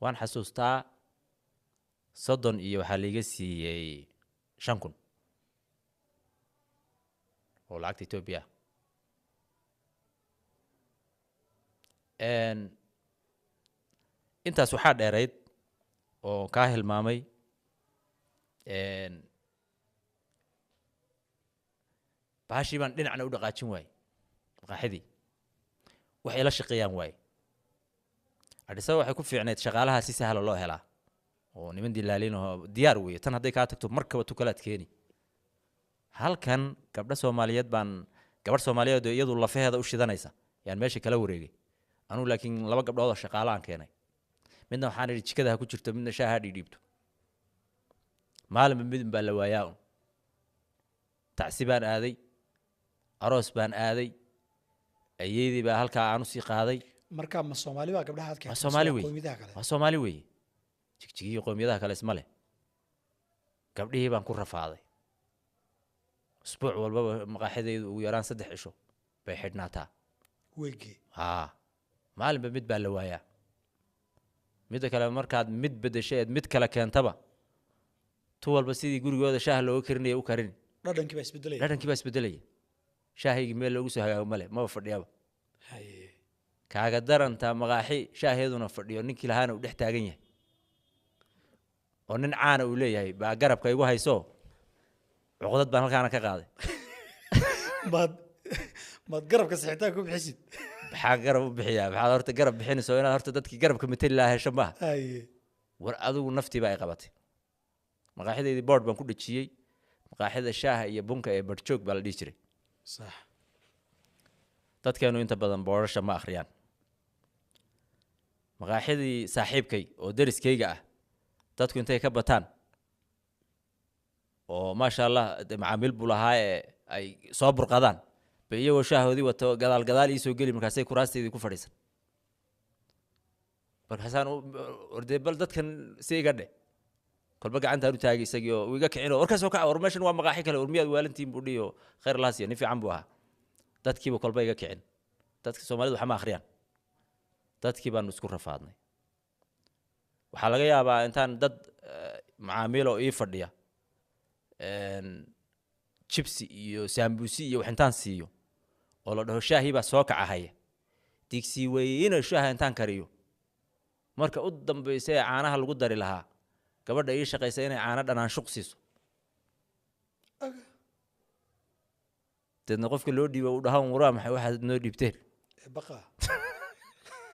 waan xasuustaa soddon iyo waxaa liiga siiyey 5,000 oo lacagta Ethiopia intaas waxaa dheerayd oo kaa hilmaamay baashii baan dhinacna u dhaqaajin waayey maqaaxidii waxay la shaqeeyaan waayey Addis Ababa waxay ku fiicneed shaqaalaha si sahal loo helaa oo niman dilaalin oo diyaar weeye tan haday ka tagto markaba tukalaad keeni halkan gabdha Soomaaliyeed baan gabar Soomaaliyeed iyadu lafaheeda u shidanaysa yaan meesha kala wareegay anu laakiin laba gabdhood oo shaqaalaan keenay midna waxaan idhi jikada ku jirto midna shaaha dhiibto maalin mid baa la waayaa tacsiibaan aaday aroos baan aaday ayeedii baa halka aanu sii qaaday marka ma Soomaali baa gabdhaha aad keenay waa Soomaali weey jigjigiyo qoomiyadaha kale isma leh gabdhihii baan ku rafaaday usbuuc walba maqaaxideedu ugu yaraan 3 cisho bay xidhnaataa weegi maalinba mid baa la waayaa mid kale markaad mid bedesheed mid kale keentaba tu walba sidii gurigooda shaah looga karinay u karin dhadhankii baa isbedelay shaahigi meel loogu soo hagaago male ma fadhiyaba kaaga daranta maqaaxi shaaheeduna fadhiyo ninkii lahaana u dhex taagan yahay oo nin caana uu leeyahay baa garabka igu hayso cuqdad baan halkaana ka qaaday maad garabka saxiitaan ku bixisid maxaa garab u bixiyaa maxaad horta garab bixinayso inaad horta dadkii garabka matali lahaa hesho maaha war adigu naftii baa ay qabatay maqaaxideedii board baan ku dhajiyey maqaaxida shaaha iyo bunka ee barjoog baa la dhihi jiray sax dadkeenu inta badan boorasha ma akhriyaan maqaaxidii saaxiibkay oo dariskayga ah dadku intay ka bataan oo maasha Allah macaamiil buu lahaa ee ay soo burqadaan bay iyagoo shaahoodii wato gadaal ii soo geli markaasay kuraasteedii ku fadhiisan markaasaan ordee bal dadkan si iga dhe kolba gacantaan u taagay isagii oo iga kicino warkaasoo ka war meeshan waa maqaaxi kale urmiyaad waalantiin buu dhiyo khayr laasiya nin fiican buu ahaa dadkiiba kolba iga kicin dadka Soomaalidu waxa ma akhriyaan dadkii baan isku rafaadnay waxa laga yaabaa intaan dad macaamiil oo ii fadhiya chipsi iyo sambusi iyo waxintaan siiyo oo la dhaho shaahi baa soo kacahaya digsi weeyina shaaha intaan kariyo marka u dambeysay caanaha lagu dari lahaa gabadha ii shaqeysay inay caana dhanaan shuqsiiso dadna qofka loo dhiibo u dhahan waraa maxay waxa noo dhiibteen baqa